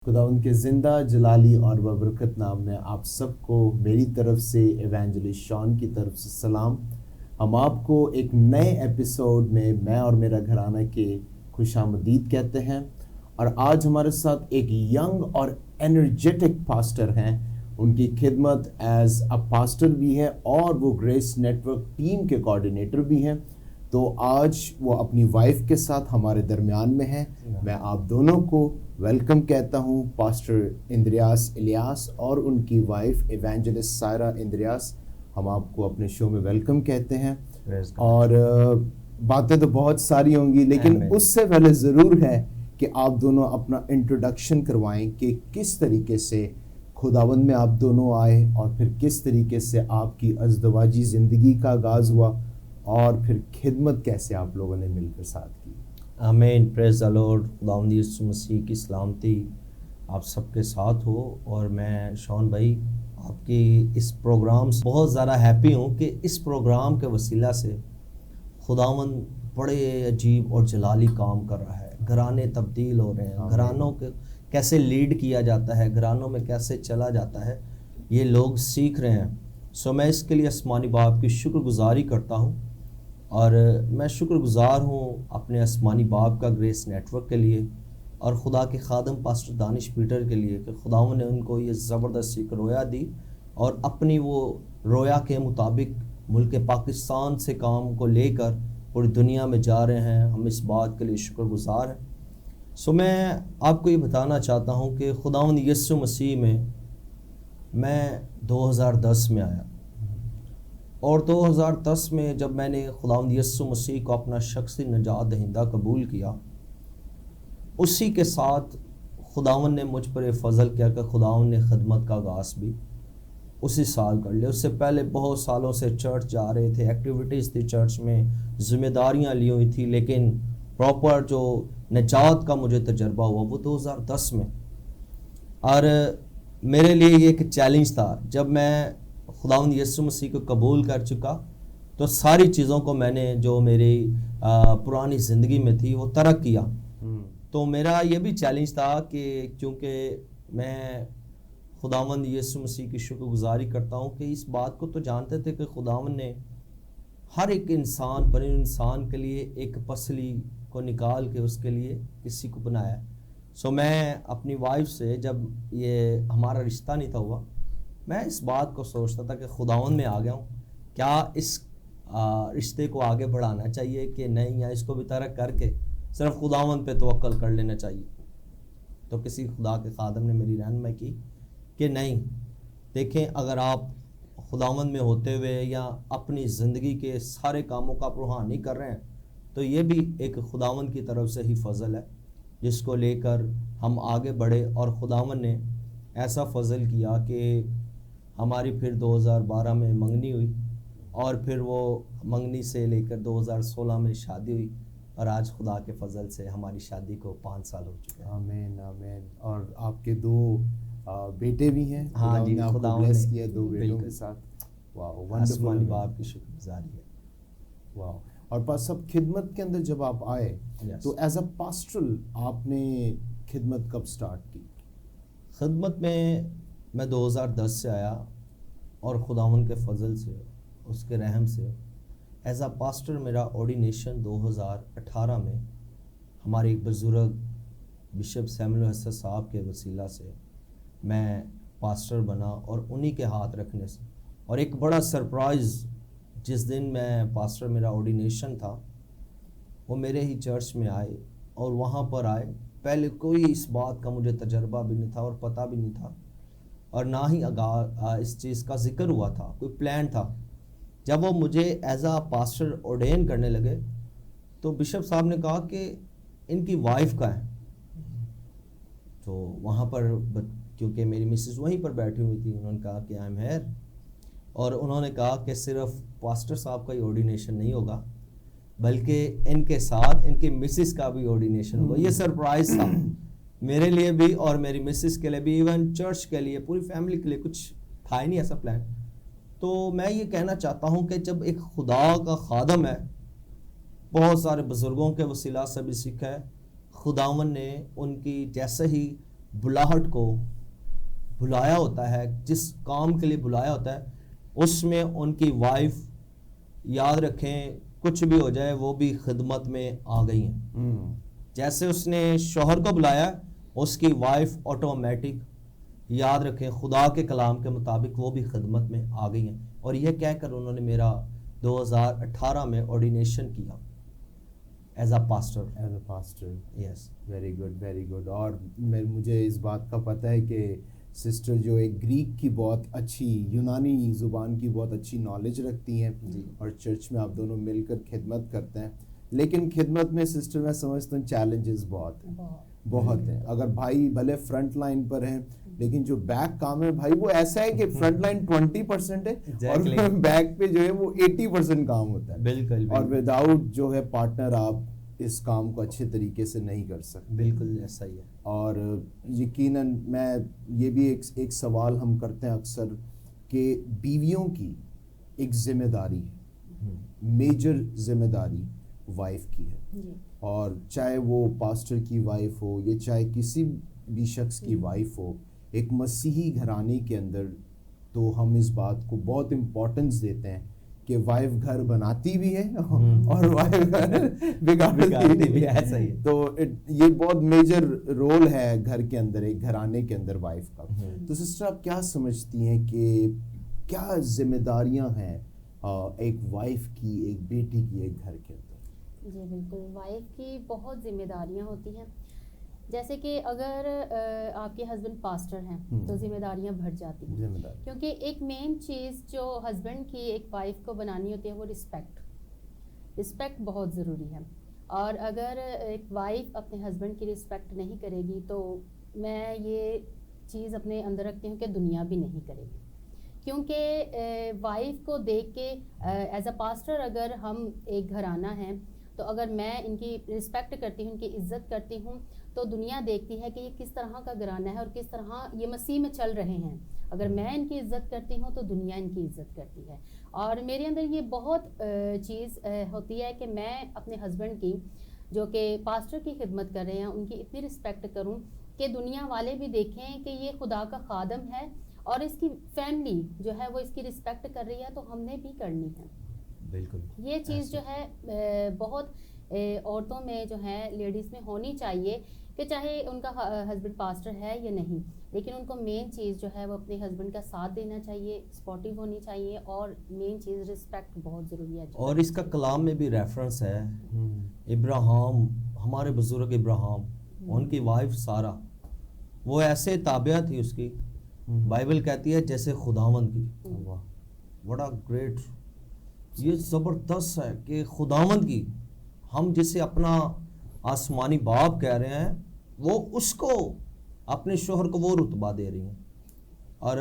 خدا ان کے زندہ جلالی اور ببرکت نام میں آپ سب کو میری طرف سے ایوانجلسٹ شان کی طرف سے سلام۔ ہم آپ کو ایک نئے ایپیسوڈ میں اور میرا گھرانہ کے خوش آمدید کہتے ہیں، اور آج ہمارے ساتھ ایک ینگ اور انرجیٹک پاسٹر ہیں۔ ان کی خدمت ایز اے پاسٹر بھی ہے اور وہ گریس نیٹ ورک ٹیم کے کوارڈینیٹر بھی ہیں۔ تو آج وہ اپنی وائف کے ساتھ ہمارے درمیان میں ہیں۔ میں آپ دونوں کو ویلکم کہتا ہوں، پاسٹر اندریاس الیاس اور ان کی وائف ایوانجلسٹ سائرہ اندریاس۔ ہم آپ کو اپنے شو میں ویلکم کہتے ہیں، اور باتیں تو بہت ساری ہوں گی، لیکن اس سے پہلے ضرور ہے کہ آپ دونوں اپنا انٹروڈکشن کروائیں کہ کس طریقے سے خداوند میں آپ دونوں آئے، اور پھر کس طریقے سے آپ کی ازدواجی زندگی کا آغاز ہوا، اور پھر خدمت کیسے آپ لوگوں نے مل کر ساتھ کی۔ آمین، پریز دی لارڈ۔ خداوند یسوع مسیح کی سلامتی آپ سب کے ساتھ ہو۔ اور میں شون بھائی آپ کی اس پروگرام سے بہت زیادہ ہیپی ہوں کہ اس پروگرام کے وسیلہ سے خداوند بڑے عجیب اور جلالی کام کر رہا ہے۔ گھرانے تبدیل ہو رہے ہیں، گھرانوں کے کیسے لیڈ کیا جاتا ہے، گھرانوں میں کیسے چلا جاتا ہے، یہ لوگ سیکھ رہے ہیں۔ میں اس کے لیے آسمانی باپ کی شکر گزاری کرتا ہوں، اور میں شکر گزار ہوں اپنے آسمانی باپ کا گریس نیٹ ورک کے لیے، اور خدا کے خادم پاسٹر دانش پیٹر کے لیے کہ خداوند نے ان کو یہ زبردست ایک رویا دی، اور اپنی وہ رویا کے مطابق ملک پاکستان سے کام کو لے کر پوری دنیا میں جا رہے ہیں۔ ہم اس بات کے لیے شکر گزار ہیں۔ میں آپ کو یہ بتانا چاہتا ہوں کہ خداوند یسوع مسیح میں 2010 میں آیا، اور 2010 میں جب میں نے خداوند یسوع مسیح کو اپنا شخصی نجات دہندہ قبول کیا، اسی کے ساتھ خداوند نے مجھ پر یہ فضل کیا کہ خداوند نے خدمت کا آغاز بھی اسی سال کر لیا۔ اس سے پہلے بہت سالوں سے چرچ جا رہے تھے، ایکٹیویٹیز تھی چرچ میں، ذمہ داریاں لی ہوئی تھی، لیکن پراپر جو نجات کا مجھے تجربہ ہوا وہ 2010 میں۔ اور میرے لیے یہ ایک چیلنج تھا، جب میں خداوند یسوع مسیح کو قبول کر چکا تو ساری چیزوں کو میں نے جو میری پرانی زندگی میں تھی وہ ترک کیا۔ تو میرا یہ بھی چیلنج تھا کہ کیونکہ میں خداوند یسوع مسیح کی شکر گزاری کرتا ہوں کہ اس بات کو تو جانتے تھے کہ خداوند نے ہر ایک انسان بنے انسان کے لیے ایک پسلی کو نکال کے اس کے لیے کسی کو بنایا ہے۔ میں اپنی وائف سے جب یہ ہمارا رشتہ نہیں تھا ہوا، میں اس بات کو سوچتا تھا کہ خداوند میں آ گیا ہوں، کیا اس رشتے کو آگے بڑھانا چاہیے کہ نہیں، یا اس کو بھی ترک کر کے صرف خداوند پہ توکل کر لینا چاہیے۔ تو کسی خدا کے خادم نے میری رہنمائی کی کہ نہیں، دیکھیں، اگر آپ خداوند میں ہوتے ہوئے یا اپنی زندگی کے سارے کاموں کا روحانی کر رہے ہیں تو یہ بھی ایک خداوند کی طرف سے ہی فضل ہے جس کو لے کر ہم آگے بڑھے، اور خداوند نے ایسا فضل کیا کہ ہماری پھر 2012 میں منگنی ہوئی، اور پھر وہ منگنی سے لے کر 2016 میں شادی ہوئی، اور آج خدا کے فضل سے ہماری شادی کو 5 سال ہو چکے ہیں۔ آمین آمین۔ اور آپ کے 2 بیٹے بھی ہیں؟ ہاں جی، خدا نے بلیس کیا 2 بیٹوں کے ساتھ۔ واو، آسمانی باپ کی شکر گزاری ہے۔ واو۔ اور پاس سب خدمت کے اندر جب آپ آئے تو ایز اے پاسٹرل آپ نے خدمت کب سٹارٹ کی؟ خدمت میں 2010 سے آیا، اور خداوند کے فضل سے، اس کے رحم سے ایز اے پاسٹر میرا آرڈینیشن 2018 میں ہمارے ایک بزرگ بشپ سیموئل حسن صاحب کے وسیلہ سے میں پاسٹر بنا، اور انہی کے ہاتھ رکھنے سے، اور ایک بڑا سرپرائز، جس دن میں پاسٹر میرا آرڈینیشن تھا وہ میرے ہی چرچ میں آئے، اور وہاں پر آئے، پہلے کوئی اس بات کا مجھے تجربہ بھی نہیں تھا اور پتہ بھی نہیں تھا، اور نہ ہی اس چیز کا ذکر ہوا تھا، کوئی پلان تھا۔ جب وہ مجھے ایز اے پاسٹر آرڈین کرنے لگے تو بشپ صاحب نے کہا کہ ان کی وائف کا ہے، تو وہاں پر کیونکہ میری مسز وہیں پر بیٹھی ہوئی تھی، انہوں نے کہا کہ آئی ایم ہیئر، اور انہوں نے کہا کہ صرف پاسٹر صاحب کا ہی آرڈینیشن نہیں ہوگا بلکہ ان کے ساتھ ان کی مسز کا بھی آرڈینیشن ہوگا۔ یہ سرپرائز تھا میرے لیے بھی اور میری مسز کے لیے بھی، ایون چرچ کے لیے، پوری فیملی کے لیے کچھ تھا ہی نہیں ایسا پلان۔ تو میں یہ کہنا چاہتا ہوں کہ جب ایک خدا کا خادم ہے، بہت سارے بزرگوں کے وسیلہ سے بھی سیکھا ہے، خداوند نے ان کی جیسے ہی بلاہٹ کو بلایا ہوتا ہے, جس کام کے لیے بلایا ہوتا ہے, اس میں ان کی وائف, یاد رکھیں کچھ بھی ہو جائے, وہ بھی خدمت میں آ گئی ہیں. جیسے اس نے شوہر کو بلایا, اس کی وائف آٹومیٹک, یاد رکھیں خدا کے کلام کے مطابق وہ بھی خدمت میں آ گئی ہیں. اور یہ کہہ کر انہوں نے میرا 2018 میں آرڈینیشن کیا as a pastor. Yes, very good, very good. اور مجھے اس بات کا پتہ ہے کہ سسٹر جو ایک گریک کی بہت اچھی, یونانی زبان کی بہت اچھی نالج رکھتی ہیں, اور چرچ میں آپ دونوں مل کر خدمت کرتے ہیں. لیکن خدمت میں سسٹر میں سمجھتا ہوں چیلنجز بہت ہیں. اگر بھائی بھلے فرنٹ لائن پر ہیں, لیکن جو بیک کام ہے بھائی وہ ایسا ہے کہ فرنٹ لائن 20% ہے اور بیک پہ جو ہے وہ 80% کام ہوتا ہے. بالکل. اور وداؤٹ جو ہے پارٹنر آپ اس کام کو اچھے طریقے سے نہیں کر سکتے. بالکل ایسا ہی ہے. اور یقیناً میں یہ بھی ایک سوال ہم کرتے ہیں اکثر کہ بیویوں کی ایک ذمہ داری ہے, میجر ذمہ داری وائف کی ہے. اور چاہے وہ پاسٹر کی وائف ہو یا چاہے کسی بھی شخص کی وائف ہو, ایک مسیحی گھرانے کے اندر تو ہم اس بات کو بہت امپورٹنس دیتے ہیں کہ وائف گھر بناتی بھی ہے اور وائف گھر بگاڑتی بھی ہے. تو یہ بہت میجر رول ہے گھر کے اندر, ایک گھرانے کے اندر وائف کا. تو سسٹر آپ کیا سمجھتی ہیں کہ کیا ذمہ داریاں ہیں ایک وائف کی, ایک بیٹی کی ایک گھر کے اندر؟ جی بالکل, وائف کی بہت ذمہ داریاں ہوتی ہیں. جیسے کہ اگر آپ کے ہسبینڈ پاسٹر ہیں تو ذمہ داریاں بڑھ جاتی ہیں, کیونکہ ایک مین چیز جو ہسبینڈ کی ایک وائف کو بنانی ہوتی ہے وہ رسپیکٹ بہت ضروری ہے. اور اگر ایک وائف اپنے ہسبینڈ کی رسپیکٹ نہیں کرے گی تو میں یہ چیز اپنے اندر رکھتی ہوں کہ دنیا بھی نہیں کرے گی. کیونکہ وائف کو دیکھ کے ایز اے پاسٹر اگر ہم ایک گھرانہ ہیں تو اگر میں ان کی رسپیکٹ کرتی ہوں, ان کی عزت کرتی ہوں, تو دنیا دیکھتی ہے کہ یہ کس طرح کا گھرانہ ہے اور کس طرح یہ مسیح میں چل رہے ہیں. اگر میں ان کی عزت کرتی ہوں تو دنیا ان کی عزت کرتی ہے. اور میرے اندر یہ بہت چیز ہوتی ہے کہ میں اپنے ہسبینڈ کی, جو کہ پاسٹر کی خدمت کر رہے ہیں, ان کی اتنی رسپیکٹ کروں کہ دنیا والے بھی دیکھیں کہ یہ خدا کا خادم ہے اور اس کی فیملی جو ہے وہ اس کی رسپیکٹ کر رہی ہے, تو ہم نے بھی کرنی ہے. بالکل. یہ چیز جو ہے بہت عورتوں میں جو ہے لیڈیز میں ہونی چاہیے کہ چاہے ان کا ہسبینڈ پاسٹر ہے یا نہیں, لیکن ان کو مین چیز جو ہے وہ اپنے ہسبینڈ کا ساتھ دینا چاہیے, سپورٹیو ہونی چاہیے, اور مین چیز رسپیکٹ بہت ضروری ہے. اور اس کا کلام میں بھی ریفرنس ہے, ابراہیم, ہمارے بزرگ ابراہیم, ان کی وائف سارہ, وہ ایسے تابعہ تھی اس کی, بائبل کہتی ہے جیسے خداوند کی. بڑا گریٹ, یہ زبردست ہے کہ خداوند کی, ہم جسے اپنا آسمانی باپ کہہ رہے ہیں, وہ اس کو, اپنے شوہر کو وہ رتبہ دے رہی ہیں. اور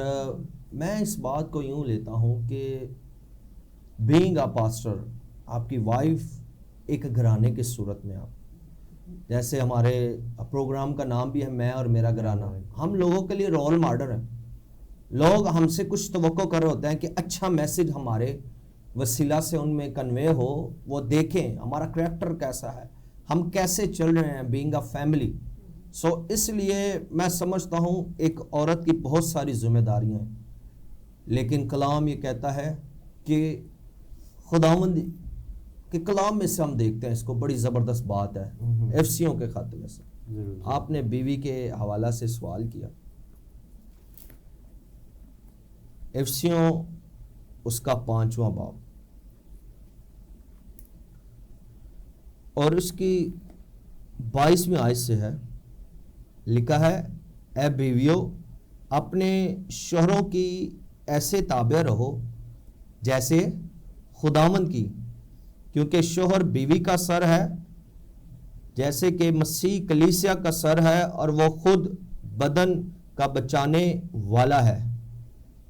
میں اس بات کو یوں لیتا ہوں کہ بینگ اے پاسٹر, آپ کی وائف ایک گھرانے کی صورت میں, آپ جیسے ہمارے پروگرام کا نام بھی ہے میں اور میرا گھرانہ, ہم لوگوں کے لیے رول ماڈل ہیں. لوگ ہم سے کچھ توقع کر رہے ہوتے ہیں کہ اچھا میسج ہمارے وسیلہ سے ان میں کنوے ہو, وہ دیکھیں ہمارا کریکٹر کیسا ہے, ہم کیسے چل رہے ہیں بینگ اے فیملی. سو اس لیے میں سمجھتا ہوں ایک عورت کی بہت ساری ذمہ داریاں ہیں, لیکن کلام یہ کہتا ہے کہ خداوند کے کلام میں سے ہم دیکھتے ہیں, اس کو بڑی زبردست بات ہے افسیوں کے خط میں سے. آپ نے بیوی کے حوالہ سے سوال کیا, افسیوں اس کا 5واں باب اور اس کی 22ویں آیت سے ہے, لکھا ہے, اے بیویو اپنے شوہروں کی ایسے تابع رہو جیسے خداوند کی, کیونکہ شوہر بیوی کا سر ہے جیسے کہ مسیح کلیسیا کا سر ہے اور وہ خود بدن کا بچانے والا ہے.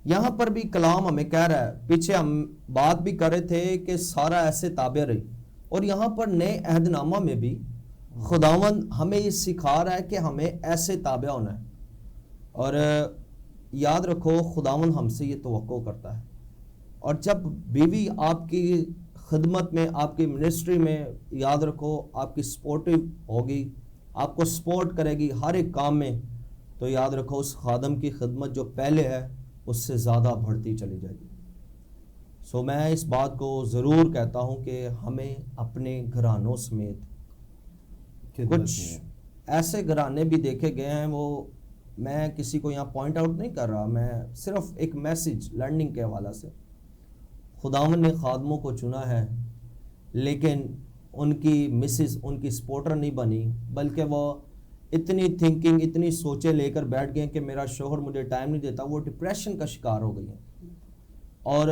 یہاں پر بھی کلام ہمیں کہہ رہا ہے, پیچھے ہم بات بھی کر رہے تھے کہ سارا ایسے تابع رہی, اور یہاں پر نئے عہد نامہ میں بھی خداوند ہمیں یہ سکھا رہا ہے کہ ہمیں ایسے تابع ہونا ہے. اور یاد رکھو خداوند ہم سے یہ توقع کرتا ہے, اور جب بیوی آپ کی خدمت میں, آپ کی منسٹری میں, یاد رکھو آپ کی سپورٹیو ہوگی, آپ کو سپورٹ کرے گی ہر ایک کام میں, تو یاد رکھو اس خادم کی خدمت جو پہلے ہے اس سے زیادہ بڑھتی چلی جائے گی. سو میں اس بات کو ضرور کہتا ہوں کہ ہمیں اپنے گھرانوں سمیت کچھ ایسے گھرانے بھی دیکھے گئے ہیں، وہ میں کسی کو یہاں پوائنٹ آؤٹ نہیں کر رہا، میں صرف ایک میسج لرننگ کے حوالے سے. خداوند نے خادموں کو چنا ہے لیکن ان کی مسز ان کی سپورٹر نہیں بنی، بلکہ وہ اتنی تھنکنگ اتنی سوچیں لے کر بیٹھ گئے کہ میرا شوہر مجھے ٹائم نہیں دیتا، وہ ڈپریشن کا شکار ہو گئی ہیں اور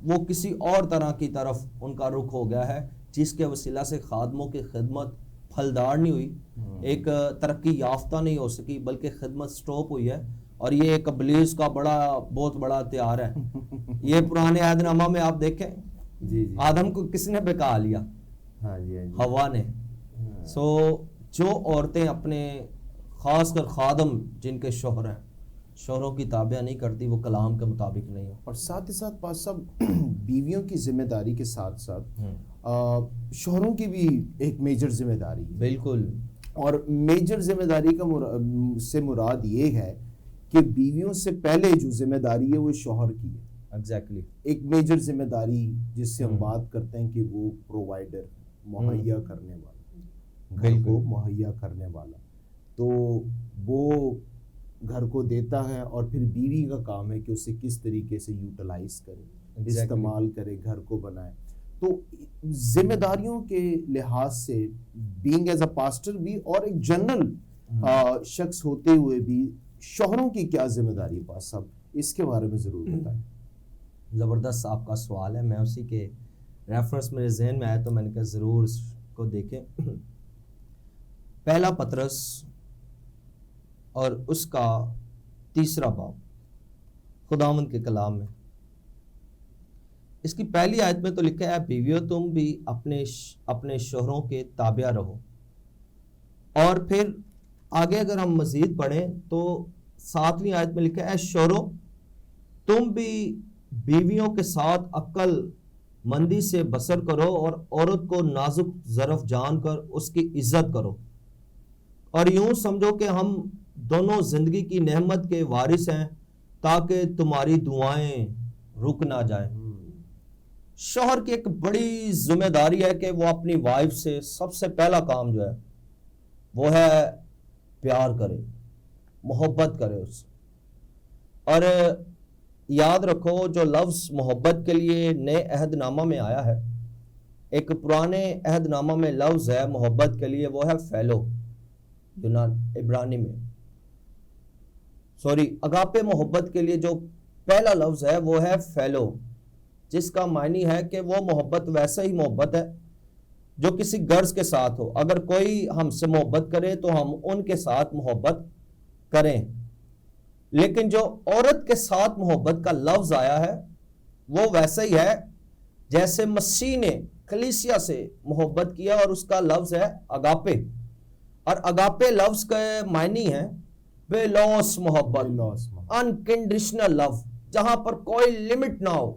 وہ کسی اور طرح کی طرف ان کا رخ ہو گیا ہے، جس کے وسیلہ سے خادموں کی خدمت پھلدار نہیں ہوئی، ایک ترقی یافتہ نہیں ہو سکی، بلکہ خدمت سٹاپ ہوئی ہے. اور یہ ایک ابلیس کا بہت بڑا ہتھیار ہے. یہ پرانے عہد نامہ میں آپ دیکھیں آدم کو کس نے بہکا لیا؟ ہوا نے. سو جو عورتیں اپنے خاص کر خادم جن کے شوہر ہیں شوہروں کی تابع نہیں کرتی، وہ کلام کے مطابق نہیں ہے. اور ساتھ ہی ساتھ پاس صاحب بیویوں کی ذمہ داری کے ساتھ ساتھ شوہروں کی بھی ایک میجر ذمہ داری ہے. بالکل. اور میجر ذمہ داری کا سے مراد یہ ہے کہ بیویوں سے پہلے جو ذمہ داری ہے وہ شوہر کی ہے. ایگزیکٹلی. ایک میجر ذمہ داری جس سے ہم بات کرتے ہیں کہ وہ پرووائڈر، مہیا کرنے والا، گھر کو مہیا کرنے والا. تو وہ گھر کو دیتا ہے اور پھر بیوی کا کام ہے کہ اسے کس طریقے سے یوٹیلائز کرے، استعمال کرے، گھر کو بنائے. تو ذمہ داریوں کے لحاظ سے بینگ ایز اے پاسٹر بھی اور ایک جنرل شخص ہوتے ہوئے بھی شوہروں کی کیا ذمہ داری ہے پاس صاحب، اس کے بارے میں ضرور بتائیں. زبردست آپ کا سوال ہے، میں اسی کے ریفرنس میرے ذہن میں آیا تو میں نے کہا ضرور اس کو دیکھیں. پہلا پطرس اور اس کا 3 باب خداوند کے کلام میں، اس کی پہلی آیت میں تو لکھا ہے بیویوں تم بھی اپنے شوہروں کے تابع رہو. اور پھر آگے اگر ہم مزید پڑھیں تو 7ویں آیت میں لکھا ہے شوہروں تم بھی بیویوں کے ساتھ عقل مندی سے بسر کرو اور عورت کو نازک ظرف جان کر اس کی عزت کرو، اور یوں سمجھو کہ ہم دونوں زندگی کی نعمت کے وارث ہیں تاکہ تمہاری دعائیں رک نہ جائیں. شوہر کی ایک بڑی ذمہ داری ہے کہ وہ اپنی وائف سے سب سے پہلا کام جو ہے وہ ہے پیار کرے، محبت کرے اس سے. اور یاد رکھو جو لفظ محبت کے لیے نئے عہد نامہ میں آیا ہے، ایک پرانے عہد نامہ میں لفظ ہے محبت کے لیے، وہ ہے فیلو، عبرانی میں اگاپے. محبت کے لیے جو پہلا لفظ ہے وہ ہے فیلو، جس کا معنی ہے کہ وہ محبت ویسا ہی محبت ہے جو کسی غرض کے ساتھ ہو. اگر کوئی ہم سے محبت کرے تو ہم ان کے ساتھ محبت کریں. لیکن جو عورت کے ساتھ محبت کا لفظ آیا ہے وہ ویسا ہی ہے جیسے مسیح نے کلیسیا سے محبت کیا، اور اس کا لفظ ہے اگاپے. اور اگاپے لفظ کا معنی ہے بے لوث محبت، انکنڈیشنل لو، جہاں پر کوئی لمٹ نہ ہو.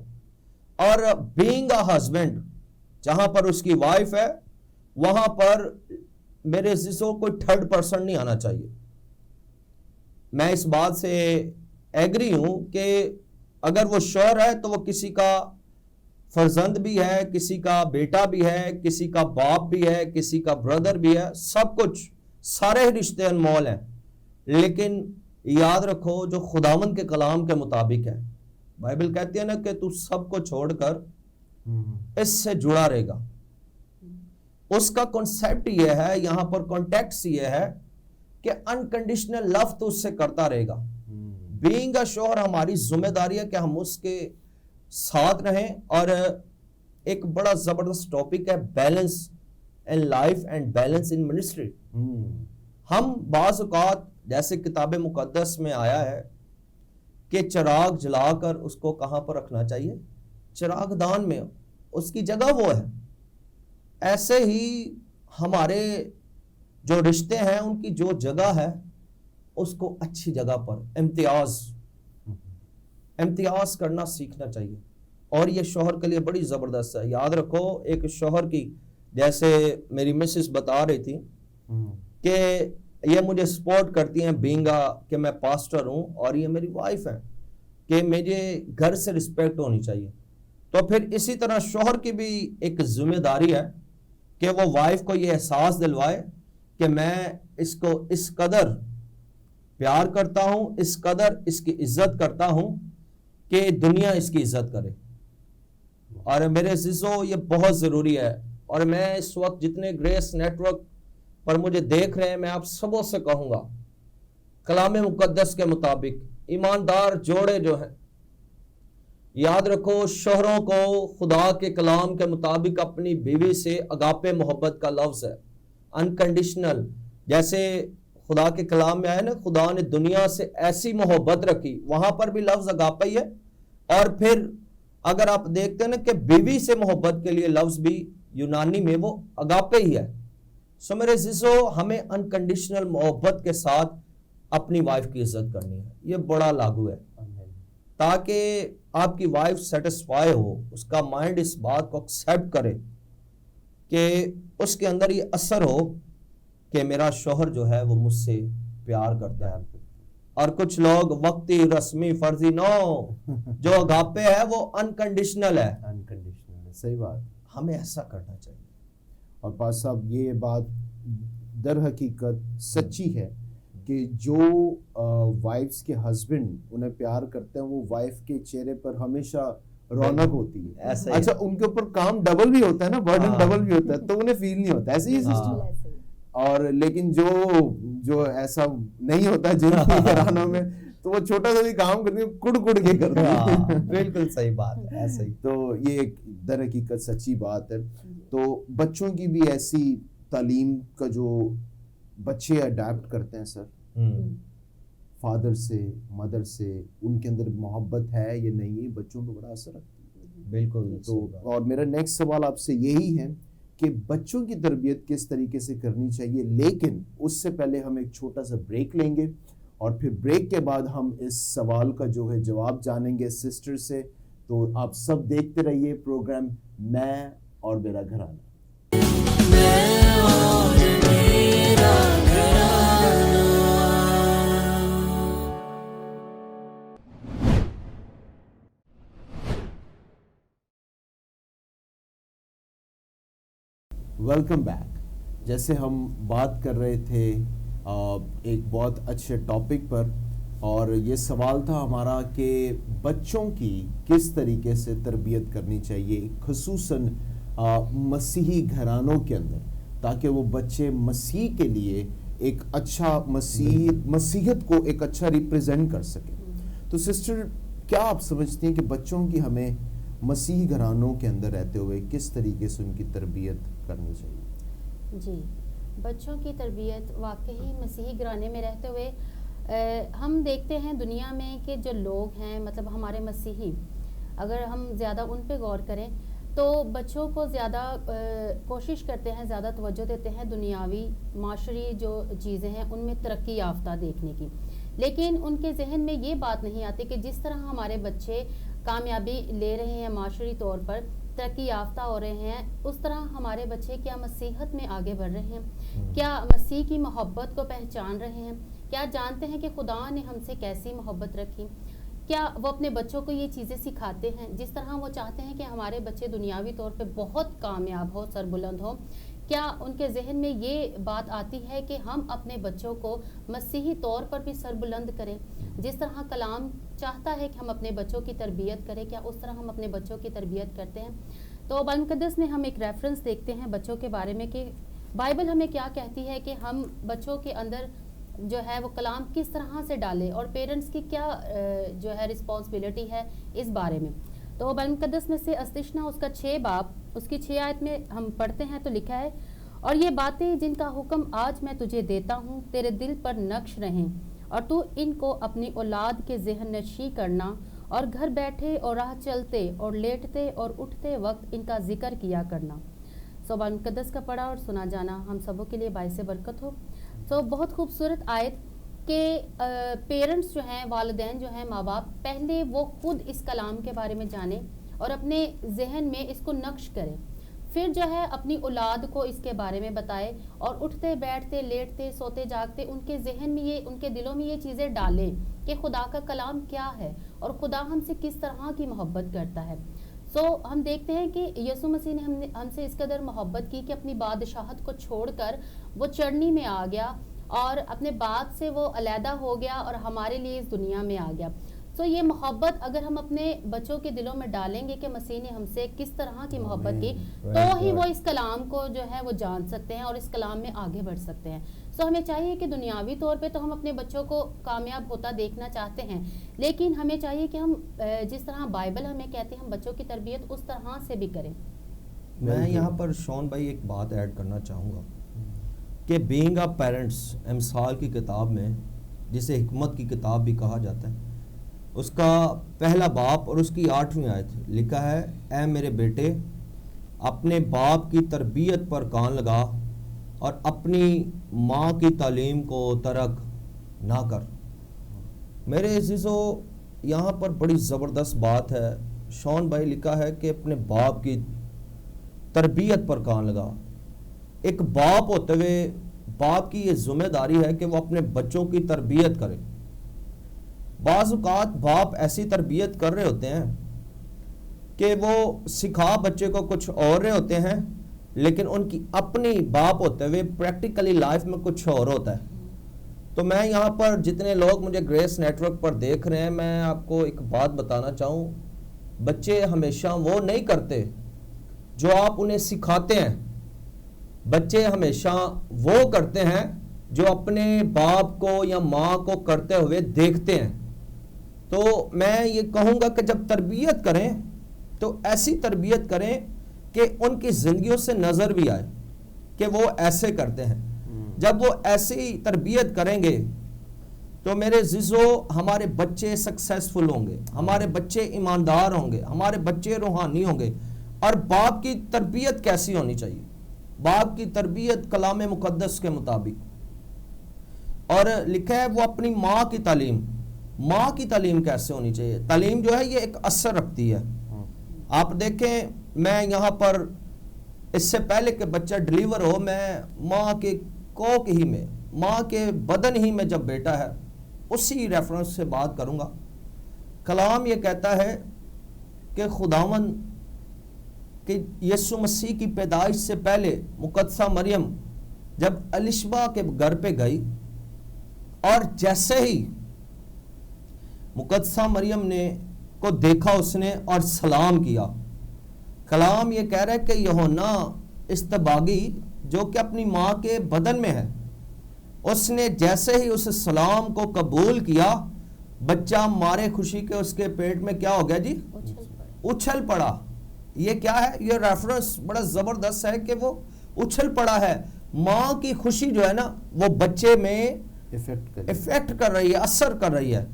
اور بینگ اے ہسبینڈ، جہاں پر اس کی وائف ہے وہاں پر میرے عزیزوں کوئی تھرڈ پرسن نہیں آنا چاہیے. میں اس بات سے ایگری ہوں کہ اگر وہ شوہر ہے تو وہ کسی کا فرزند بھی ہے، کسی کا بیٹا بھی ہے، کسی کا باپ بھی ہے، کسی کا بردر بھی ہے، سب کچھ، سارے رشتے انمول ہیں. لیکن یاد رکھو جو خداوند کے کلام کے مطابق ہے، بائبل کہتی ہے نا کہ تو سب کو چھوڑ کر اس سے جڑا رہے گا. اس کا کنسیپٹ یہ ہے، یہاں پر کانٹیکس یہ ہے کہ انکنڈیشنل لو تو اس سے کرتا رہے گا. بینگ اے شوہر ہماری ذمہ داری ہے کہ ہم اس کے ساتھ رہیں. اور ایک بڑا زبردست ٹاپک ہے balance in life and balance in ministry. ہم بعض اوقات جیسے کتاب مقدس میں آیا ہے کہ چراغ جلا کر اس کو کہاں پر رکھنا چاہیے؟ چراغ دان میں، اس کی جگہ وہ ہے. ایسے ہی ہمارے جو رشتے ہیں ان کی جو جگہ ہے اس کو اچھی جگہ پر امتیاز کرنا سیکھنا چاہیے. اور یہ شوہر کے لیے بڑی زبردست ہے. یاد رکھو ایک شوہر کی، جیسے میری مسز بتا رہی تھی کہ یہ مجھے سپورٹ کرتی ہیں بینگا کہ میں پاسٹر ہوں اور یہ میری وائف ہے کہ مجھے گھر سے رسپیکٹ ہونی چاہیے. تو پھر اسی طرح شوہر کی بھی ایک ذمہ داری ہے کہ وہ وائف کو یہ احساس دلوائے کہ میں اس کو اس قدر پیار کرتا ہوں, اس قدر اس کی عزت کرتا ہوں کہ دنیا اس کی عزت کرے. اور میرے عزیزو یہ بہت ضروری ہے. اور میں اس وقت جتنے گریس نیٹ ورک پر مجھے دیکھ رہے ہیں, میں آپ سبوں سے کہوں گا کلام مقدس کے مطابق ایماندار جوڑے جو ہیں, یاد رکھو شوہروں کو خدا کے کلام کے مطابق اپنی بیوی سے اگاپے محبت کا لفظ ہے, انکنڈیشنل. جیسے خدا کے کلام میں آیا نا, خدا نے دنیا سے ایسی محبت رکھی, وہاں پر بھی لفظ اگاپے ہی ہے. اور پھر اگر آپ دیکھتے ہیں نا کہ بیوی سے محبت کے لیے لفظ بھی یونانی میں وہ اگاپے ہی ہے. سو میرے عزیزو, ہمیں انکنڈیشنل محبت کے ساتھ اپنی وائف کی عزت کرنی ہے. یہ بڑا لاگو ہے تاکہ آپ کی وائف سیٹسفائی ہو, اس کا مائنڈ اس بات کو ایکسیپٹ کرے کہ اس کے اندر یہ اثر ہو کہ میرا شوہر جو ہے وہ مجھ سے پیار کرتا ہے. اور کچھ لوگ وقتی, رسمی, فرضی, نو جو اگاپے ہے وہ انکنڈیشنل ہے. انکنڈیشنل ہے, صحیح بات. ہمیں ایسا کرنا چاہیے. اور پاس صاحب یہ بات در حقیقت سچی ہے کہ جو وائفز کے ہسبینڈ انہیں پیار کرتے ہیں وہ وائف کے چہرے پر ہمیشہ رونق ہوتی ہے. اچھا, ان کے اوپر کام ڈبل بھی ہوتا ہے نا, برڈن ڈبل بھی ہوتا ہے, تو انہیں فیل نہیں ہوتا. ایسے ہی سسٹم. اور لیکن جو ایسا نہیں ہوتا جن کے گھرانوں میں, تو وہ چھوٹا سا بھی کام کرتے ہیں کڑ کڑ کے کرتے ہیں. بالکل صحیح بات ہے, ایسا ہی. تو یہ ایک در حقیقت سچی بات ہے. تو بچوں کی بھی ایسی تعلیم کا جو بچے اڈیپٹ کرتے ہیں سر, فادر سے, مدر سے, ان کے اندر محبت ہے یا نہیں ہے, بچوں کو بڑا اثر رکھتی ہے. بالکل. تو اور میرا نیکسٹ سوال آپ سے یہی ہے کہ بچوں کی تربیت کس طریقے سے کرنی چاہیے, لیکن اس سے پہلے ہم ایک چھوٹا سا بریک لیں گے اور پھر بریک کے بعد ہم اس سوال کا جو ہے جواب جانیں گے سسٹر سے. تو آپ سب دیکھتے رہیے پروگرام میں اور میرا گھرانہ. Welcome back. جیسے ہم بات کر رہے تھے ایک بہت اچھے ٹاپک پر, اور یہ سوال تھا ہمارا کہ بچوں کی کس طریقے سے تربیت کرنی چاہیے, خصوصاً مسیحی گھرانوں کے اندر, تاکہ وہ بچے مسیح کے لیے ایک اچھا مسیحیت کو ایک اچھا ریپریزنٹ کر سکیں. تو سسٹر, کیا آپ سمجھتی ہیں کہ بچوں کی ہمیں مسیحی گھرانوں کے اندر رہتے ہوئے کس طریقے سے ان کی تربیت کرنی چاہیے؟ جی, بچوں کی تربیت واقعی مسیحی گھرانے میں رہتے ہوئے ہم دیکھتے ہیں دنیا میں کہ جو لوگ ہیں, مطلب ہمارے مسیحی, اگر ہم زیادہ ان پہ غور کریں تو بچوں کو زیادہ کوشش کرتے ہیں, زیادہ توجہ دیتے ہیں دنیاوی معاشری جو چیزیں ہیں ان میں ترقی یافتہ دیکھنے کی. لیکن ان کے ذہن میں یہ بات نہیں آتی کہ جس طرح ہمارے بچے کامیابی لے رہے ہیں, معاشری طور پر ترقی یافتہ ہو رہے ہیں, اس طرح ہمارے بچے کیا مسیحت میں آگے بڑھ رہے ہیں, کیا مسیح کی محبت کو پہچان رہے ہیں, کیا جانتے ہیں کہ خدا نے ہم سے کیسی محبت رکھی, کیا وہ اپنے بچوں کو یہ چیزیں سکھاتے ہیں جس طرح وہ چاہتے ہیں کہ ہمارے بچے دنیاوی طور پہ بہت کامیاب ہو, سربلند ہو. کیا ان کے ذہن میں یہ بات آتی ہے کہ ہم اپنے بچوں کو مسیحی طور پر بھی سربلند کریں, جس طرح کلام چاہتا ہے کہ ہم اپنے بچوں کی تربیت کریں, کیا اس طرح ہم اپنے بچوں کی تربیت کرتے ہیں؟ تو بائبل مقدس میں ہم ایک ریفرنس دیکھتے ہیں بچوں کے بارے میں کہ بائبل ہمیں کیا کہتی ہے کہ ہم بچوں کے اندر جو ہے وہ کلام کس طرح سے ڈالیں اور پیرنٹس کی کیا جو ہے رسپانسبلٹی ہے اس بارے میں. تو بائبل مقدس میں سے استشنا اس کا 6 باب اس کی 6 آیت میں ہم پڑھتے ہیں تو لکھا ہے, اور یہ باتیں جن کا حکم آج میں تجھے دیتا ہوں تیرے دل پر نقش رہیں, اور تو ان کو اپنی اولاد کے ذہن نشیں کرنا, اور گھر بیٹھے اور راہ چلتے اور لیٹتے اور اٹھتے وقت ان کا ذکر کیا کرنا. بائبل مقدس کا پڑھا اور سنا جانا ہم سبوں کے لیے باعث برکت ہو. بہت خوبصورت آیت کہ پیرنٹس جو ہیں, والدین جو ہیں, ماں باپ, پہلے وہ خود اس کلام کے بارے میں جانیں اور اپنے ذہن میں اس کو نقش کریں. پھر جو ہے اپنی اولاد کو اس کے بارے میں بتائے اور اٹھتے بیٹھتے لیٹتے سوتے جاگتے ان کے ذہن میں یہ ان کے دلوں میں یہ چیزیں ڈالیں کہ خدا کا کلام کیا ہے اور خدا ہم سے کس طرح کی محبت کرتا ہے. سو ہم دیکھتے ہیں کہ یسوع مسیح نے ہم سے اس قدر محبت کی کہ اپنی بادشاہت کو چھوڑ کر وہ چڑھنی میں آ گیا اور اپنے باپ سے وہ علیحدہ ہو گیا اور ہمارے لیے اس دنیا میں آ گیا. سو یہ محبت اگر ہم اپنے بچوں کے دلوں میں ڈالیں گے کہ مسیح نے ہم سے کس طرح کی محبت کی, تو ہی وہ اس کلام کو جو ہے وہ جان سکتے ہیں اور اس کلام میں آگے بڑھ سکتے ہیں. سو ہمیں چاہیے کہ دنیاوی طور پہ تو ہم اپنے بچوں کو کامیاب ہوتا دیکھنا چاہتے ہیں, لیکن ہمیں چاہیے کہ ہم جس طرح بائبل ہمیں کہتے ہیں ہم بچوں کی تربیت اس طرح سے بھی کریں. میں یہاں پر شون بھائی ایک بات ایڈ کرنا چاہوں گا کہ بینگ آ پیرنٹس امثال کی کتاب میں, جسے حکمت کی کتاب بھی کہا جاتا ہے, اس کا پہلا باب اور اس کی 8ویں آیت لکھا ہے, اے میرے بیٹے اپنے باپ کی تربیت پر کان لگا اور اپنی ماں کی تعلیم کو ترک نہ کر. میرے عزیزو یہاں پر بڑی زبردست بات ہے. شون بھائی لکھا ہے کہ اپنے باپ کی تربیت پر کان لگا. ایک باپ ہوتے ہوئے باپ کی یہ ذمہ داری ہے کہ وہ اپنے بچوں کی تربیت کرے. بعض اوقات باپ ایسی تربیت کر رہے ہوتے ہیں کہ وہ سکھا بچے کو کچھ اور رہے ہوتے ہیں, لیکن ان کی اپنی باپ ہوتے ہوئے پریکٹیکلی لائف میں کچھ اور ہوتا ہے. تو میں یہاں پر جتنے لوگ مجھے گریس نیٹ ورک پر دیکھ رہے ہیں, میں آپ کو ایک بات بتانا چاہوں, بچے ہمیشہ وہ نہیں کرتے جو آپ انہیں سکھاتے ہیں, بچے ہمیشہ وہ کرتے ہیں جو اپنے باپ کو یا ماں کو کرتے ہوئے دیکھتے ہیں. تو میں یہ کہوں گا کہ جب تربیت کریں تو ایسی تربیت کریں کہ ان کی زندگیوں سے نظر بھی آئے کہ وہ ایسے کرتے ہیں. جب وہ ایسی تربیت کریں گے تو میرے عزیزو ہمارے بچے سکسیسفل ہوں گے, ہمارے بچے ایماندار ہوں گے, ہمارے بچے روحانی ہوں گے. اور باپ کی تربیت کیسی ہونی چاہیے؟ باپ کی تربیت کلام مقدس کے مطابق, اور لکھا ہے وہ اپنی ماں کی تعلیم. ماں کی تعلیم کیسے ہونی چاہیے؟ تعلیم جو ہے یہ ایک اثر رکھتی ہے. آپ دیکھیں, میں یہاں پر اس سے پہلے کہ بچہ ڈیلیور ہو, میں ماں کے کوکھ ہی میں, ماں کے بدن ہی میں جب بیٹا ہے, اسی ریفرنس سے بات کروں گا. کلام یہ کہتا ہے کہ خداوند کہ یسوع مسیح کی پیدائش سے پہلے مقدسہ مریم جب الشبا کے گھر پہ گئی اور جیسے ہی مقدسہ مریم نے کو دیکھا اس نے اور سلام کیا, کلام یہ کہہ رہا ہے کہ یوحنا استباغی جو کہ اپنی ماں کے بدن میں ہے, اس نے جیسے ہی اس سلام کو قبول کیا, بچہ مارے خوشی کے اس کے پیٹ میں کیا ہو گیا جی؟ اچھل پڑا. یہ کیا ہے؟ یہ ریفرنس بڑا زبردست ہے کہ وہ اچھل پڑا ہے. ماں کی خوشی جو ہے نا وہ بچے میں افیکٹ کر رہی ہے, اثر کر رہی ہے.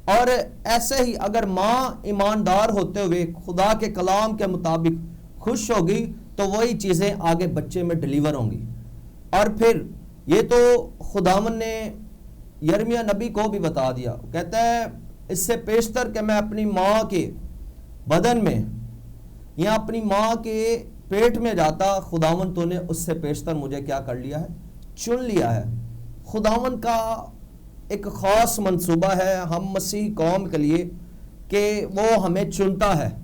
اور ایسے ہی اگر ماں ایماندار ہوتے ہوئے خدا کے کلام کے مطابق خوش ہوگی تو وہی چیزیں آگے بچے میں ڈیلیور ہوں گی. اور پھر یہ تو خداوند نے یرمیہ نبی کو بھی بتا دیا, کہتا ہے اس سے پیشتر کہ میں اپنی ماں کے بدن میں یا اپنی ماں کے پیٹ میں جاتا, خداوند تو نے اس سے پیشتر مجھے کیا کر لیا ہے؟ چن لیا ہے. خداوند کا ایک خاص منصوبہ ہے ہم مسیح قوم کے لیے کہ وہ ہمیں چنتا ہے.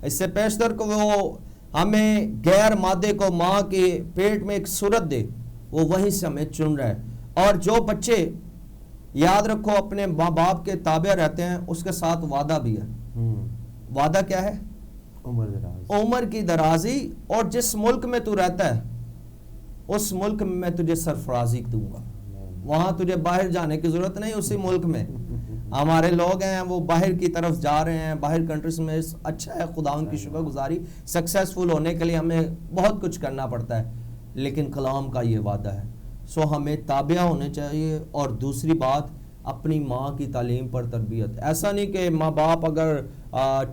اس سے پیشتر کو وہ ہمیں غیر مادے کو ماں کے پیٹ میں ایک صورت دے, وہ وہیں سے ہمیں چن رہا ہے. اور جو بچے یاد رکھو اپنے ماں باپ کے تابع رہتے ہیں, اس کے ساتھ وعدہ بھی ہے. وعدہ کیا ہے؟ عمر کی درازی. اور جس ملک میں تو رہتا ہے اس ملک میں میں تجھے سرفرازی دوں گا. وہاں تجھے باہر جانے کی ضرورت نہیں, اسی ملک میں. ہمارے لوگ ہیں وہ باہر کی طرف جا رہے ہیں, باہر کنٹریز میں. اچھا ہے, خداوند کی شکر گزاری, سکسیسفل ہونے کے لیے ہمیں بہت کچھ کرنا پڑتا ہے, لیکن کلام کا یہ وعدہ ہے. سو ہمیں تابع ہونے چاہیے. اور دوسری بات, اپنی ماں کی تعلیم پر تربیت. ایسا نہیں کہ ماں باپ اگر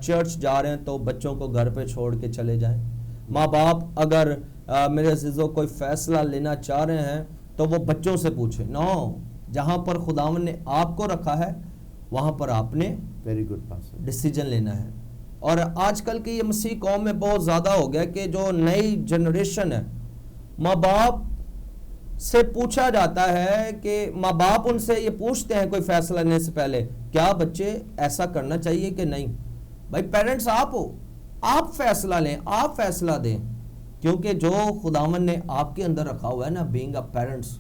چرچ جا رہے ہیں تو بچوں کو گھر پہ چھوڑ کے چلے جائیں. ماں باپ اگر میرے عزیزوں کوئی فیصلہ لینا چاہ رہے ہیں تو وہ بچوں سے پوچھیں. نو, جہاں پر خداوند نے آپ کو رکھا ہے وہاں پر آپ نے ویری گڈ پاسٹر ڈیسیجن لینا ہے. اور آج کل کی یہ مسیح قوم میں بہت زیادہ ہو گیا کہ جو نئی جنریشن ہے، ماں باپ سے پوچھا جاتا ہے کہ ماں باپ ان سے یہ پوچھتے ہیں کوئی فیصلہ لینے سے پہلے، کیا بچے ایسا کرنا چاہیے کہ نہیں؟ بھائی پیرنٹس آپ ہو، آپ فیصلہ لیں، آپ فیصلہ دیں، کیونکہ جو خداوند نے آپ کے اندر رکھا ہوا ہے نا، بینگ اے پیرنٹس،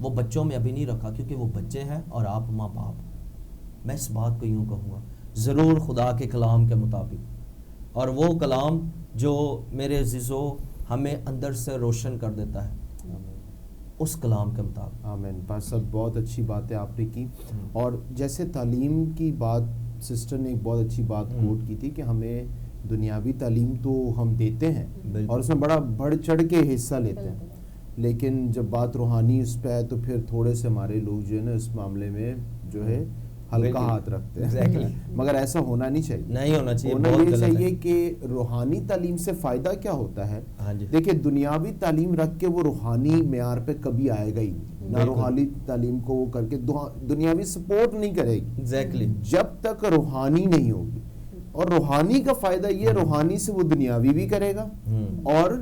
وہ بچوں میں ابھی نہیں رکھا، کیونکہ وہ بچے ہیں اور آپ ماں باپ۔ میں اس بات کو یوں کہوں گا، ضرور خدا کے کلام کے مطابق، اور وہ کلام جو میرے عزیزو ہمیں اندر سے روشن کر دیتا ہے، اس کلام کے مطابق۔ آمین۔ پاسٹر صاحب بہت اچھی باتیں آپ نے کی، اور جیسے تعلیم کی بات سسٹر نے ایک بہت اچھی بات کوٹ کی تھی کہ ہمیں دنیاوی تعلیم تو ہم دیتے ہیں اور اس میں بڑا بڑھ چڑھ کے حصہ لیتے ہیں، لیکن جب بات روحانی اس پہ ہے تو پھر تھوڑے سے ہمارے لوگ جو ہے نا اس معاملے میں جو ہے ہلکا ہاتھ رکھتے ہیں، مگر ایسا ہونا نہیں چاہیے، نہیں ہونا چاہیے، ہونا یہ چاہیے کہ روحانی تعلیم سے فائدہ کیا ہوتا ہے۔ دیکھیں دنیاوی تعلیم رکھ کے وہ روحانی معیار پہ کبھی آئے گا ہی نہیں، نہ روحانی تعلیم کو وہ کر کے دنیاوی سپورٹ نہیں کرے گی جب تک روحانی نہیں ہوگی، اور روحانی کا فائدہ یہ روحانی سے وہ دنیاوی بھی کرے گا اور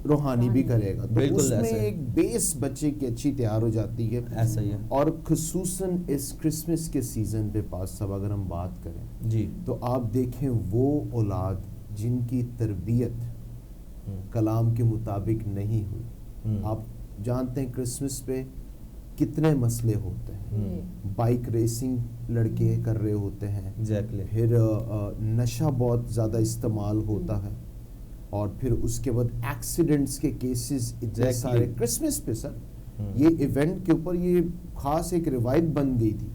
روحانی بھی کرے گا، تو اس میں ایک بیس بچے کی اچھی تیار ہو جاتی ہے۔ ایسا ہی ہے، اور خصوصاً اس کرسمس کے سیزن پہ پاس صاحب اگر ہم بات کریں جی تو آپ دیکھیں وہ اولاد جن کی تربیت کلام کے مطابق نہیں ہوئی، آپ جانتے ہیں کرسمس پہ کتنے مسئلے ہوتے ہیں، بائک ریسنگ لڑکے کر رہے ہوتے ہیں، پھر نشہ بہت زیادہ استعمال ہوتا ہے، اور پھر اس کے بعد ایکسیڈنٹس کے کیسز اتنے سارے کرسمس پہ۔ سر یہ ایونٹ کے اوپر یہ خاص ایک روایت بن گئی تھی،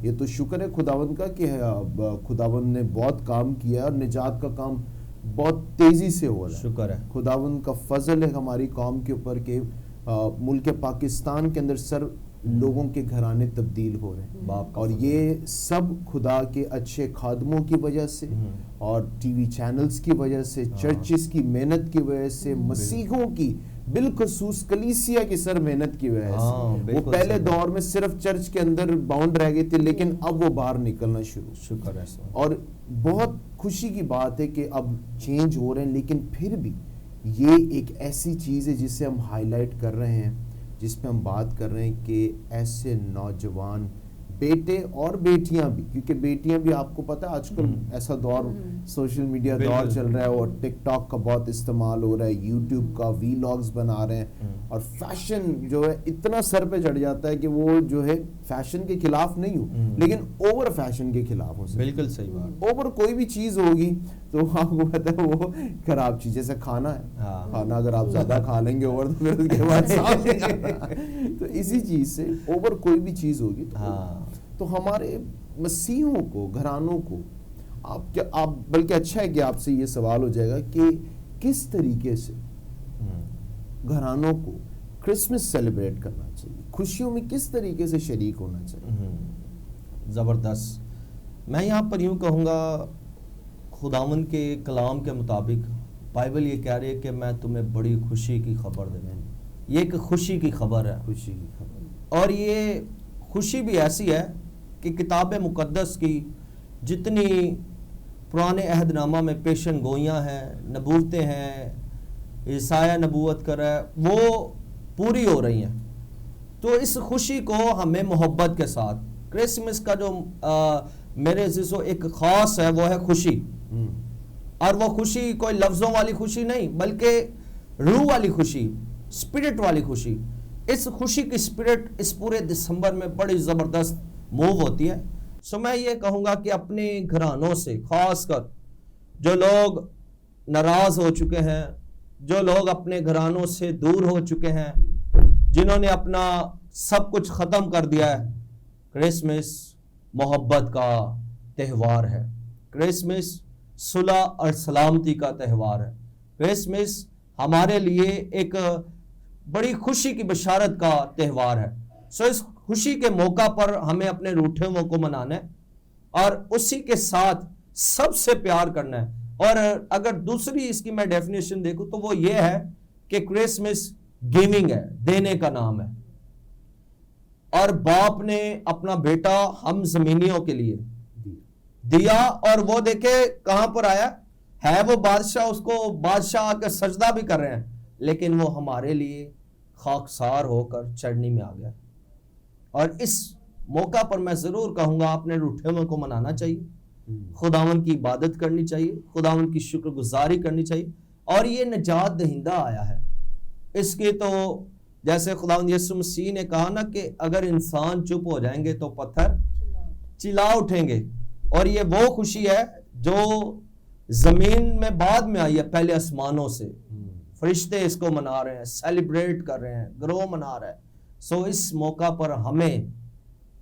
یہ تو شکر ہے خداوند کا کہ خداوند نے بہت کام کیا اور نجات کا کام بہت تیزی سے ہو رہا ہے، شکر ہے خداوند کا فضل ہے ہماری قوم کے اوپر کہ ملک پاکستان کے اندر سر لوگوں کے گھرانے تبدیل ہو رہے ہیں، اور یہ سب خدا کے اچھے خادموں کی وجہ سے اور ٹی وی چینلز کی وجہ سے، چرچز کی محنت کی وجہ سے، مسیحوں کی بالخصوص کلیسیا کی سر محنت کی وجہ سے۔ وہ پہلے دور میں صرف چرچ کے اندر باؤنڈ رہ گئے تھے، لیکن اب وہ باہر نکلنا شکر ہے، اور بہت خوشی کی بات ہے کہ اب چینج ہو رہے ہیں، لیکن پھر بھی یہ ایک ایسی چیز ہے جسے ہم ہائی لائٹ کر رہے ہیں، جس پہ ہم بات کر رہے ہیں کہ ایسے نوجوان بیٹے اور بیٹیاں بھی، کیونکہ بیٹیاں بھی آپ کو پتہ ہے آج کل ایسا دور سوشل میڈیا دور چل رہا ہے، اور ٹک ٹاک کا بہت استعمال ہو رہا ہے، یوٹیوب کا وی لاگز بنا رہے ہیں، اور فیشن جو ہے اتنا سر پہ چڑھ جاتا ہے کہ وہ جو ہے فیشن کے خلاف نہیں ہو، لیکن اوور فیشن کے خلاف ہو۔ بالکل صحیح بات، اوور کوئی بھی چیز ہوگی تو آپ کو پتہ ہے وہ خراب چیز، جیسے کھانا ہے، کھانا اگر آپ زیادہ کھا لیں گے اوور تو پھر اس کے بعد صاف نہیں کرنا، تو اسی چیز سے اوور کوئی بھی چیز ہوگی تو ہمارے مسیحوں کو، گھرانوں کو آپ بلکہ اچھا ہے کہ آپ سے یہ سوال ہو جائے گا کہ کس طریقے سے گھرانوں کو کرسمس سیلیبریٹ کرنا چاہیے، خوشیوں میں کس طریقے سے شریک ہونا چاہیے؟ زبردست۔ میں یہاں پر یوں کہوں گا، خداوند کے کلام کے مطابق بائبل یہ کہہ رہی ہے کہ میں تمہیں بڑی خوشی کی خبر دے دوں۔ یہ ایک خوشی کی خبر ہے، خوشی کی خبر، اور یہ خوشی بھی ایسی ہے کہ کتاب مقدس کی جتنی پرانے عہد نامہ میں پیشن گوئیاں ہیں، نبوتیں ہیں، عیسائیہ نبوت کر رہا ہے، وہ پوری ہو رہی ہیں۔ تو اس خوشی کو ہمیں محبت کے ساتھ، کرسمس کا جو میرے عزیزو ایک خاص ہے وہ ہے خوشی، اور وہ خوشی کوئی لفظوں والی خوشی نہیں بلکہ روح والی خوشی، اسپرٹ والی خوشی۔ اس خوشی کی اسپرٹ اس پورے دسمبر میں بڑی زبردست موو ہوتی ہے۔ سو میں یہ کہوں گا کہ اپنے گھرانوں سے، خاص کر جو لوگ ناراض ہو چکے ہیں، جو لوگ اپنے گھرانوں سے دور ہو چکے ہیں، جنہوں نے اپنا سب کچھ ختم کر دیا ہے، کرسمس محبت کا تہوار ہے، کرسمس صلح اور سلامتی کا تہوار ہے، کرسمس ہمارے لیے ایک بڑی خوشی کی بشارت کا تہوار ہے۔ سو اس خوشی کے موقع پر ہمیں اپنے روٹھے ہووں کو منانا ہے اور اسی کے ساتھ سب سے پیار کرنا ہے۔ اور اگر دوسری اس کی میں ڈیفینیشن دیکھوں تو وہ یہ ہے کہ کرسمس گیونگ ہے، دینے کا نام ہے، اور باپ نے اپنا بیٹا ہم زمینیوں کے لیے دیا اور وہ دیکھے کہاں پر آیا ہے وہ بادشاہ, اس کو بادشاہ آ کر سجدہ بھی کر رہے ہیں, لیکن وہ ہمارے لیے خاکسار ہو کر چڑھنی میں آ گیا. اور اس موقع پر میں ضرور کہوں گا اپنے روٹھے ہوئے کو منانا چاہیے, خداوند کی عبادت کرنی چاہیے, خداوند کی شکر گزاری کرنی چاہیے. اور یہ نجات دہندہ آیا ہے, اس کی تو جیسے خداوند یسوع مسیح نے کہا نا کہ اگر انسان چپ ہو جائیں گے تو پتھر چلا اٹھیں گے. اور یہ وہ خوشی ہے جو زمین میں بعد میں آئی ہے, پہلے آسمانوں سے فرشتے اس کو منا رہے ہیں, سیلیبریٹ کر رہے ہیں, گروہ منا رہے ہیں. سو اس موقع پر ہمیں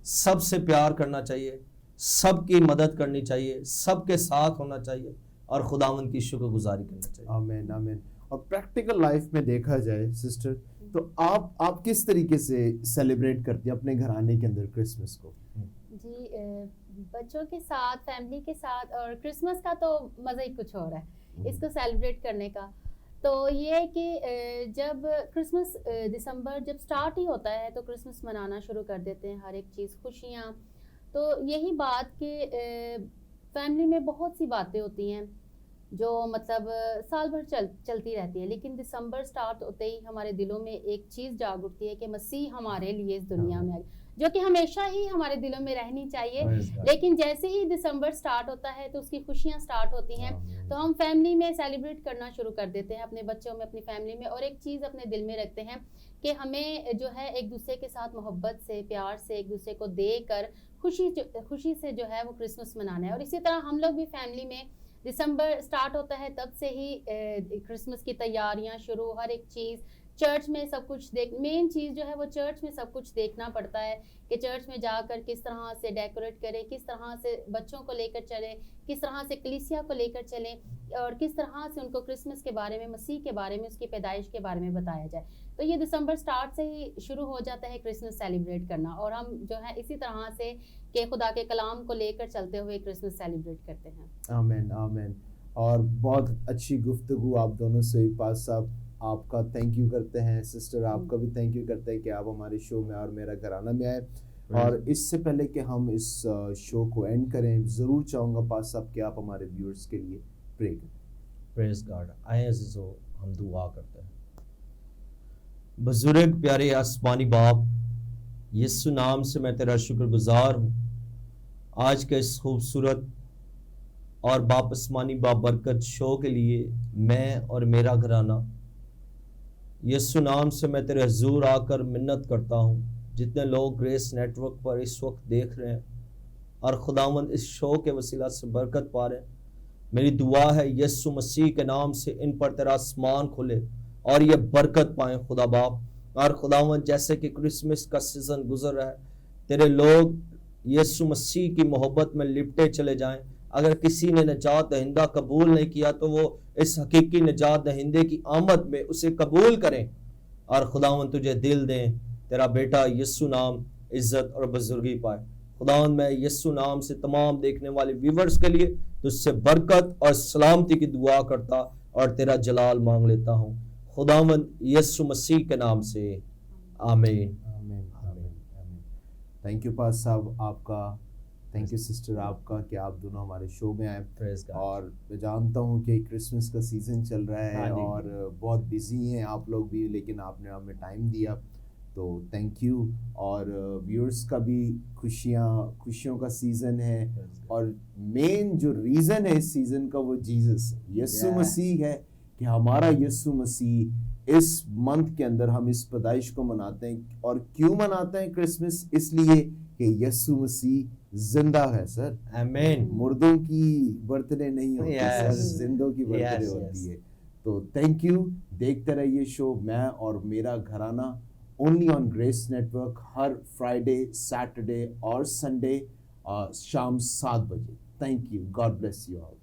سب سے پیار کرنا چاہیے, سب کی مدد کرنی چاہیے, سب کے ساتھ ہونا چاہیے اور خداوند کی شکر گزاری کرنا چاہیے. آمین آمین. اور پریکٹیکل لائف میں دیکھا جائے سسٹر تو آپ کس طریقے سے سیلیبریٹ کرتی ہیں اپنے گھرانے کے اندر کرسمس کو؟ جی بچوں کے ساتھ, فیملی کے ساتھ, اور کرسمس کا تو مزہ ہی کچھ اور ہے اس کو سیلیبریٹ کرنے کا. تو یہ ہے کہ جب کرسمس دسمبر جب سٹارٹ ہی ہوتا ہے تو کرسمس منانا شروع کر دیتے ہیں, ہر ایک چیز خوشیاں. تو یہی بات کہ فیملی میں بہت سی باتیں ہوتی ہیں جو مطلب سال بھر چلتی رہتی ہے, لیکن دسمبر سٹارٹ ہوتے ہی ہمارے دلوں میں ایک چیز جاگ اٹھتی ہے کہ مسیح ہمارے لیے اس دنیا میں آئے, جو کہ ہمیشہ ہی ہمارے دلوں میں رہنی چاہیے. لیکن جیسے ہی دسمبر سٹارٹ ہوتا ہے تو اس کی خوشیاں سٹارٹ ہوتی ہیں, تو ہم فیملی میں سیلیبریٹ کرنا شروع کر دیتے ہیں, اپنے بچوں میں, اپنی فیملی میں. اور ایک چیز اپنے دل میں رکھتے ہیں کہ ہمیں جو ہے ایک دوسرے کے ساتھ محبت سے, پیار سے ایک دوسرے کو دے کر خوشی سے جو ہے وہ کرسمس منانا ہے. اور اسی طرح ہم لوگ بھی فیملی میں دسمبر سٹارٹ ہوتا ہے تب سے ہی کرسمس کی تیاریاں شروع, ہر ایک چیز چرچ میں سب کچھ مین چیز جو ہے وہ چرچ میں سب کچھ دیکھنا پڑتا ہے کہ چرچ میں جا کر کس طرح سے ڈیکوریٹ کریں, کس طرح سے بچوں کو لے کر چلیں, کس طرح سے کلیسیا کو لے کر چلیں, اور کس طرح سے ان کو کرسمس کے بارے میں, مسیح کے بارے میں, اس کی پیدائش کے بارے میں بتایا جائے. تو یہ دسمبر سٹارٹ سے ہی شروع ہو جاتا ہے کرسمس سیلیبریٹ کرنا, اور ہم جو ہے اسی طرح سے کہ خدا کے کلام کو لے کر چلتے ہوئے کرسمس سیلیبریٹ کرتے ہیں. آمین آمین. اور بہت اچھی گفتگو آپ دونوں سے. پاس صاحب آپ کا تھینک یو کرتے ہیں, سسٹر آپ کا بھی تھینک یو کرتے ہیں کہ آپ ہمارے شو میں اور میرا گھرانہ میں آئے. اور اس سے پہلے کہ ہم اس شو کو اینڈ کریں, ضرور چاہوں گا پاس صاحب کہ آپ ہمارے ویورز کے لیے پرے کریں. پریز گاڈ. آئیں عزیزو ہم دعا کرتے ہیں. بزرگ پیارے آسمانی باپ, یسوع نام سے میں تیرا شکر گزار ہوں آج کے اس خوبصورت اور باپ آسمانی بابرکت شو کے لیے. میں اور میرا گھرانہ یسوع نام سے میں تیرے حضور آ کر منت کرتا ہوں, جتنے لوگ گریس نیٹ ورک پر اس وقت دیکھ رہے ہیں اور خداوند اس شو کے وسیلہ سے برکت پا رہے ہیں, میری دعا ہے یسوع مسیح کے نام سے ان پر تیرا آسمان کھلے اور یہ برکت پائیں خدا باپ. اور خداوند جیسے کہ کرسمس کا سیزن گزر رہا ہے, تیرے لوگ یسوع مسیح کی محبت میں لپٹے چلے جائیں. اگر کسی نے نجات دہندہ قبول نہیں کیا تو وہ اس حقیقی نجات دہندے کی آمد میں اسے قبول کریں اور خداوند تجھے دل دیں. تیرا بیٹا یسوع نام عزت اور بزرگی پائے. خداوند میں یسوع نام سے تمام دیکھنے والے ویورز کے لیے تجھ سے برکت اور سلامتی کی دعا کرتا اور تیرا جلال مانگ لیتا ہوں خداوند یسوع مسیح کے نام سے, آمین. آمین آمین آمین. تھینک یو پاس صاحب آپ کا, تھینک یو سسٹر آپ کا کہ آپ دونوں ہمارے شو میں آئے. اور میں جانتا ہوں کہ کرسمس کا سیزن چل رہا ہے اور بہت بزی ہیں آپ لوگ بھی, لیکن آپ نے ہمیں ٹائم دیا تو تھینک یو. اور ویورز کا بھی خوشیوں کا سیزن ہے, اور مین جو ریزن ہے اس سیزن کا وہ جیزس یسوع مسیح ہے کہ ہمارا یسوع مسیح اس منتھ کے اندر ہم اس پیدائش کو مناتے ہیں. اور کیوں مناتے ہیں کرسمس؟ اس لیے کہ یسوع مسیح زندہ ہے سر. آمین. مردوں کی برتھ ڈے نہیں ہوتی سر, زندوں کی برتھ ڈے ہوتی ہے. تو تھینک یو. دیکھتے رہیے شو میں اور میرا گھرانہ only on Grace network, ہر فرائیڈے, سیٹرڈے اور سنڈے شام 7 بجے. Thank you. God bless you all.